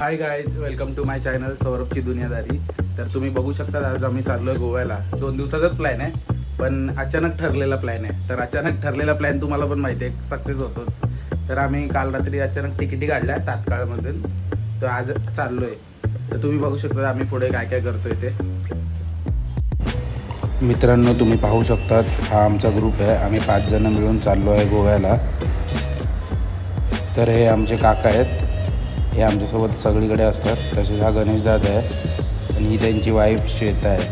High guys, welcome to my channel सौरभची दुनियादारी. तर तुम्ही बघू शकता आज आम्ही चाललो आहे गोव्याला. 2 दिवसाचाच प्लॅन आहे, पण अचानक ठरलेला प्लॅन आहे. तर अचानक ठरलेला प्लॅन तुम्हाला पण माहिती आहे सक्सेस होतोच. तर आम्ही काल रात्री अचानक तिकिटी काढल्या तात्काळमधून, तर आज चाललो आहे. तर तुम्ही बघू शकता आम्ही पुढे काय काय करतोय ते. मित्रांनो, तुम्ही पाहू शकतात हा आमचा ग्रुप आहे. आम्ही 5 जण मिळून चाललो आहे गोव्याला. तर हे आमचे काका आहेत, हे आमच्यासोबत सगळीकडे असतात. तसेच हा गणेश दादा आहे आणि ही त्यांची वाईफ श्वेता आहे.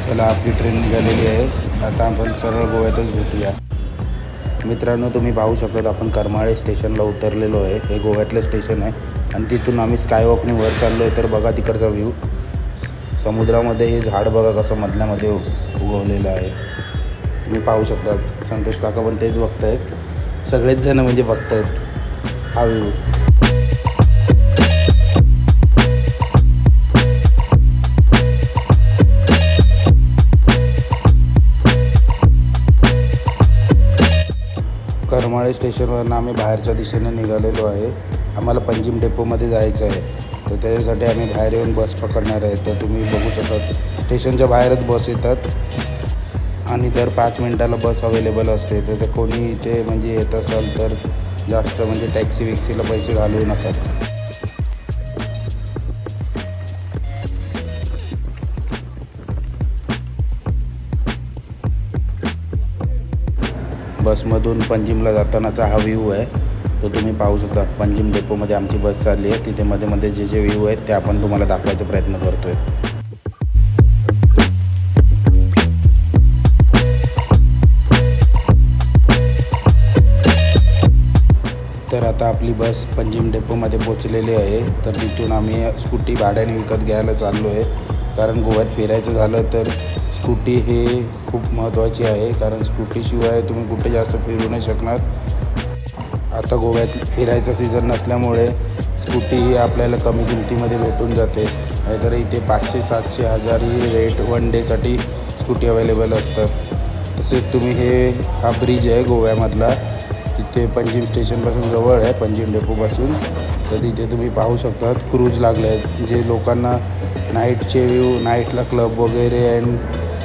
चला, आपली ट्रेन निघालेली आहे. आता आपण सरळ गोव्यातच भेटूया. मित्रांनो, तुम्ही पाहू शकता आपण करमाळे स्टेशनला उतरलेलो आहे. हे गोव्यातलं स्टेशन आहे आणि तिथून आम्ही स्कायवॉकने वर चाललो आहे. तर बघा तिकडचा व्ह्यू, समुद्रामध्ये हे झाड बघा कसं मधल्यामध्ये उगवलेलं आहे. तुम्ही पाहू शकता. संतोष काका पण तेच बघतायत, सगळेच जण म्हणजे बघतायत हा व्ह्यू. करमाळे स्टेशनवरून आम्ही बाहेरच्या दिशेने निघालेलो आहे. आम्हाला पंजिम डेपोमध्ये जायचं आहे, तर त्याच्यासाठी आम्ही बाहेर येऊन बस पकडणार आहे. तर तुम्ही बघू शकता स्टेशनच्या बाहेरच बस येतात आणि दर 5 मिनिटाला बस अवेलेबल असते. तर कोणी इथे म्हणजे येत असाल तर जास्त म्हणजे टॅक्सी विक्सीला पैसे घालवू नका. बसमधून पंजिमला जातानाचा हा व्ह्यू आहे, तो तुम्ही पाहू शकता. पंजिम डेपोमध्ये आमची बस चालली आहे. तिथे मध्ये मध्ये जे व्ह्यू आहेत ते आपण तुम्हाला दाखवायचा प्रयत्न करतो आहे. तर आता आपली बस पंजिम डेपोमध्ये पोचलेली आहे. तर तिथून आम्ही स्कूटी भाड्याने विकत घ्यायला चाललो आहे. कारण गोव्यात फिरायचं झालं तर स्कूटी हे खूप महत्त्वाची आहे, कारण स्कूटीशिवाय तुम्ही कुठे जास्त फिरू नाही शकणार. आता गोव्यात फिरायचा सीझन नसल्यामुळे स्कूटी ही आपल्याला कमी किमतीमध्ये भेटून जाते. नाहीतर इथे 500, 700, 1000 ही रेट 1 डेसाठी स्कूटी अवेलेबल असतात. तसेच तुम्ही हा ब्रिज आहे गोव्यामधला, तिथे पंजिम स्टेशनपासून जवळ आहे, पंजिम डेपोपासून. तर तिथे तुम्ही पाहू शकता क्रूज लागले आहेत, जे लोकांना नाईटचे व्ह्यू, नाईटला क्लब वगैरे अँड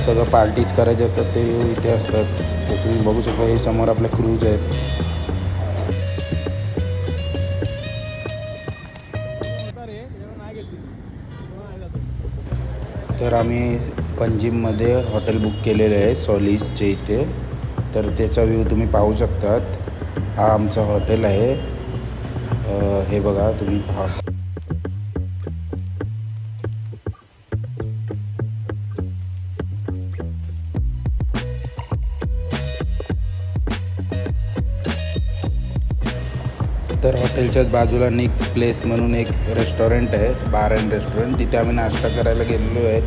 सगळं पार्टीज करायचे असतात ते व्ह्यू इथे असतात. तर तुम्ही बघू शकता हे समोर आपल्या क्रूज आहेत. तर आम्ही पंजिममध्ये हॉटेल बुक केलेलं आहे सॉलिसचे इथे. तर त्याचा व्ह्यू तुम्ही पाहू शकतात. हा आमचा हॉटेल आहे, हे बघा तुम्ही पहा. तर हॉटेलच्याच बाजूला निक प्लेस म्हणून एक रेस्टॉरंट आहे, बार अँड रेस्टॉरंट. तिथे आम्ही नाश्ता करायला गेलेलो आहे.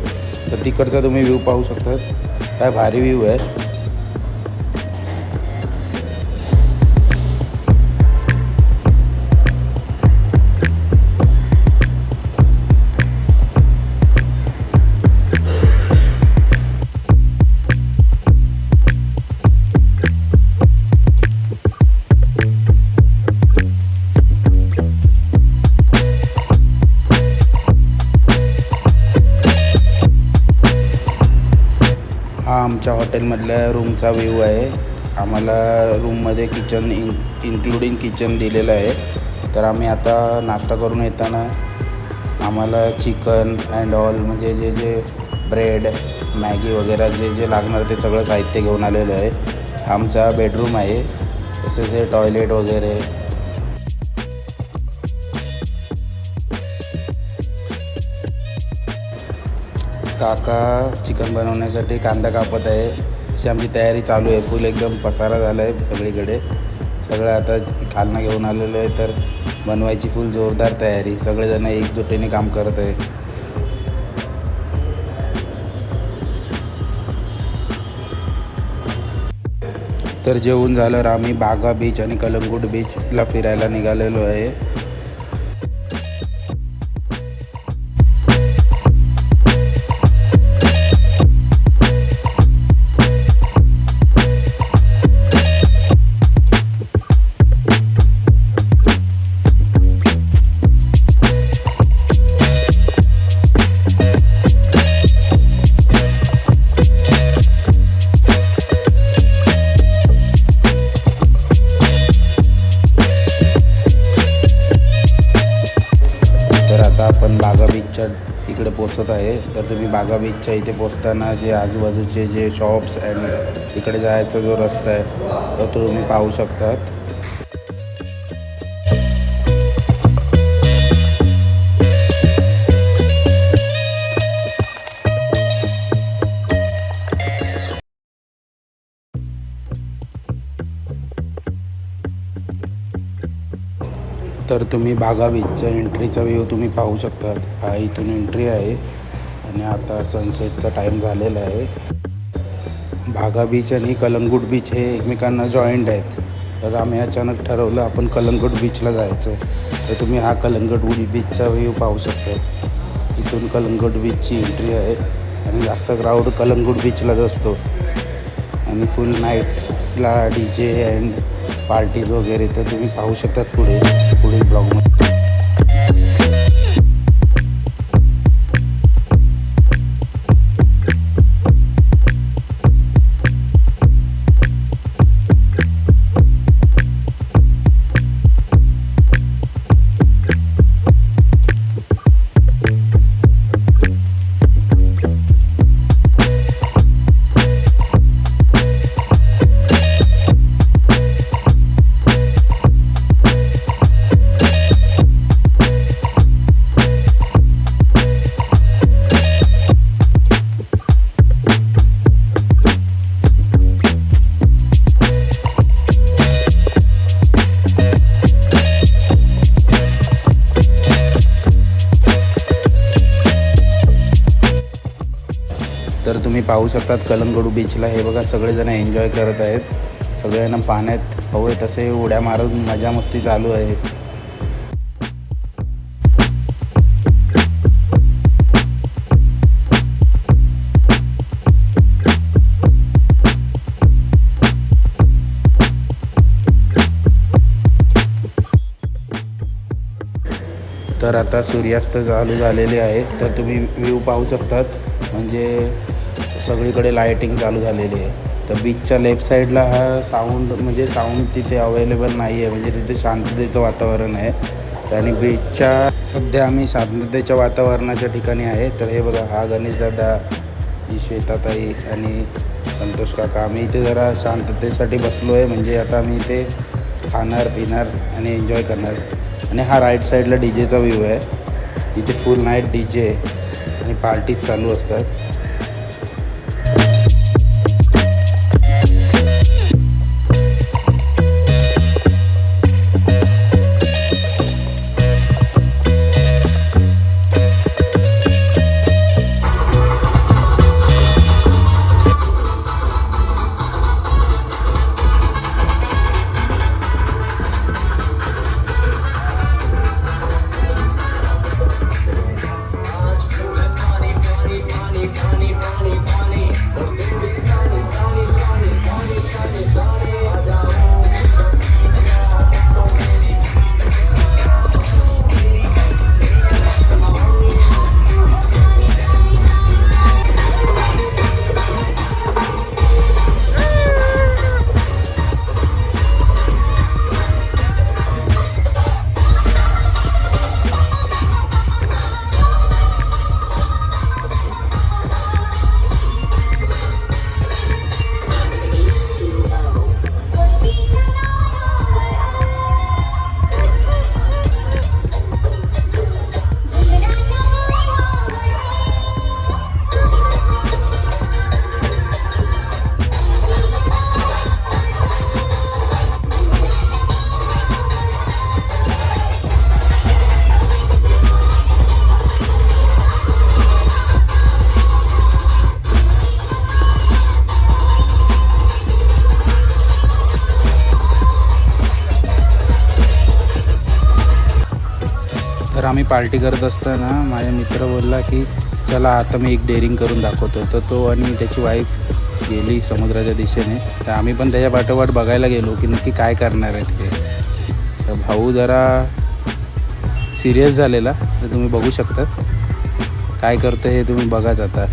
तर तिकडचा तुम्ही व्ह्यू पाहू शकता, काय भारी व्ह्यू आहे. हा आमच्या हॉटेलमधल्या रूमचा व्ह्यू आहे. आम्हाला रूममध्ये किचन इन्क्लुडिंग किचन दिलेलं आहे. तर आम्ही आता नाश्ता करून येताना आम्हाला चिकन अँड ऑल म्हणजे जे ब्रेड, मॅगी वगैरे जे लागणार ते सगळं साहित्य घेऊन आलेलं आहे. आमचा बेडरूम आहे, तसेच हे टॉयलेट वगैरे. काका चिकन बनवण्यासाठी कांदा कापत आहे. अशी आमची तयारी चालू आहे. फुल एकदम पसारा झाला आहे सगळीकडे. सगळं आता खालना घेऊन आलेलं आहे, तर बनवायची फुल जोरदार तयारी. सगळेजण एकजुटीने काम करत आहे. तर जेवून झाल्यावर आम्ही बागा बीच आणि कलंगूट बीचला फिरायला निघालेलो आहे. बीचच्या इकडे पोचत आहे. तर तुम्ही बागा बीचच्या इथे पोचताना जे आजूबाजूचे जे शॉप्स अँड तिकडे जायचा जो रस्ता आहे तो तुम्ही पाहू शकतात. तर तुम्ही बागा बीचच्या एंट्रीचा व्ह्यू तुम्ही पाहू शकतात. हा इथून एंट्री आहे आणि आता सनसेटचा टाईम झालेला आहे. बागा बीच आणि कलंगूट बीच हे एकमेकांना जॉईंट आहेत. तर आम्ही अचानक ठरवलं आपण कलंगूट बीचला जायचं आहे. तर तुम्ही हा कलंगूट बीचचा व्ह्यू पाहू शकतात. इथून कलंगूट बीचची एंट्री आहे आणि जास्त क्राऊड कलंगूट बीचलाच असतो आणि फुल नाईटला DJ अँड पार्टीज वगैरे तर तुम्ही पाहू शकतात पुढील ब्लॉगमध्ये. तर तुम्ही पाहू शकतात कलंगूट बीचला हे बघा सगळेजण एन्जॉय करत आहेत. सगळ्यांना पाण्यात हवे तसे उड्या मारून मजा मस्ती चालू आहे. तर आता सूर्यास्त चालू झालेले आहे. तर तुम्ही व्ह्यू पाहू शकतात म्हणजे सगळीकडे लाईटिंग चालू झालेली आहे. तर बीचच्या लेफ्ट साईडला हा साऊंड तिथे अवेलेबल नाही आहे म्हणजे तिथे शांततेचं वातावरण आहे. आणि बीचच्या सध्या आम्ही शांततेच्या वातावरणाच्या ठिकाणी आहे. तर हे बघा हा गणेशदादा, ही श्वेताताई आणि संतोष काका आम्ही इथे जरा शांततेसाठी बसलो आहे. म्हणजे आता आम्ही इथे खाणार पिणार आणि एन्जॉय करणार. आणि हा राईट साईडला DJचा व्ह्यू आहे. इथे फुल नाईट DJ आणि पार्टीज चालू असतात. तर आम्ही पार्टी करत असताना माझा मित्र बोलला की चला आता मी एक डेअरिंग करून दाखवतो. तर तो आणि त्याची वाईफ गेली समुद्राच्या दिशेने. तर आम्ही पण त्याच्या पाठोपाठ बघायला गेलो की नक्की काय करणार आहेत ते. तर भाऊ जरा सिरियस झालेला. तर तुम्ही बघू शकतात काय करतं हे तुम्ही बघाच आता.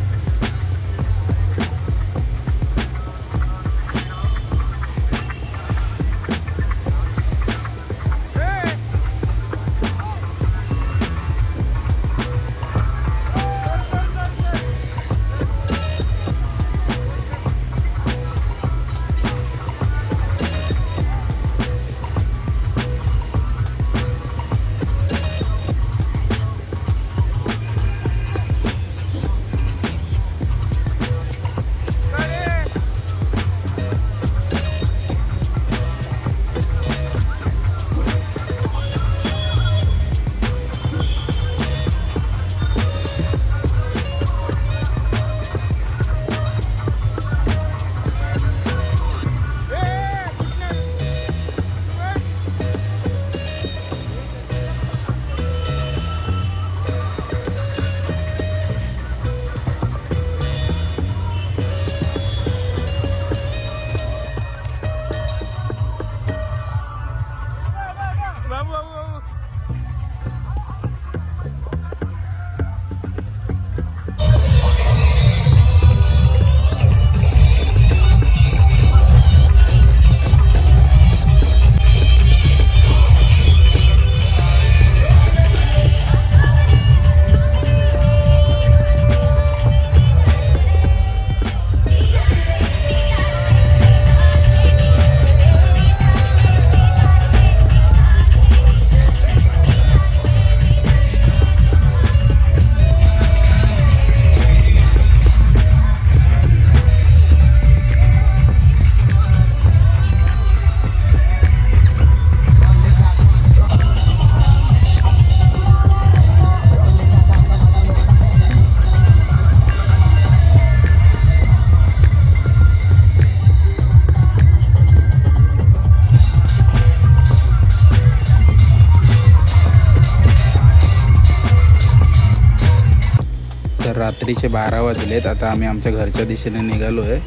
तर रात्रीचे 12 वाजलेत. आता आम्ही आमच्या घरच्या दिशेने निघालो आहे.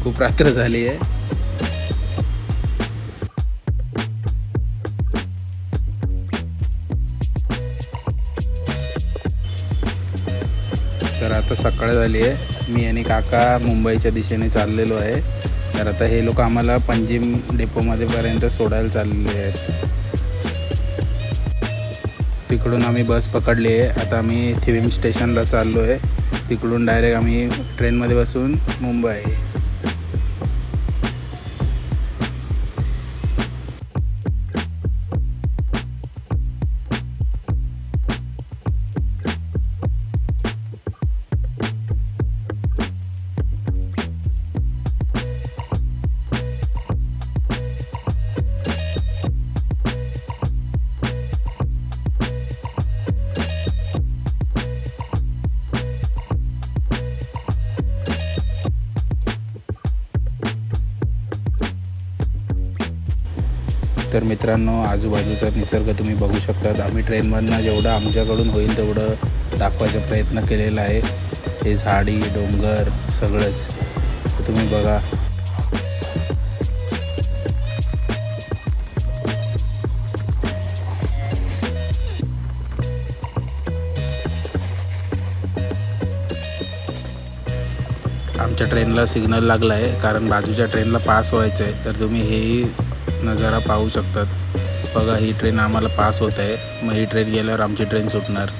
खूप रात्र झाली आहे. तर आता सकाळ झाली आहे. मी आणि काका मुंबईच्या दिशेने चाललेलो आहे. तर आता हे लोक आम्हाला पंजिम डेपोमध्ये पर्यंत सोडायला चाललेले आहेत. तिकडून आम्ही बस पकडली आहे. आता आम्ही थिविम स्टेशनला चाललो आहे. तिकडून डायरेक्ट आम्ही ट्रेनमध्ये बसून मुंबई. तर मित्रांनो, आजूबाजूचा निसर्ग तुम्ही बघू शकता. आम्ही ट्रेनमधनं जेवढं आमच्याकडून होईल तेवढं दाखवायचा प्रयत्न केलेला आहे. हे झाडी, डोंगर सगळंच तुम्ही बघा. आमच्या ट्रेनला सिग्नल लागला आहे कारण बाजूच्या ट्रेनला पास व्हायचं आहे. तर तुम्ही हेही नजारा पाहू शकतात. बघा, ही ट्रेन आम्हाला पास होत आहे. मग ही ट्रेन गेल्यावर आमची ट्रेन सुटणार.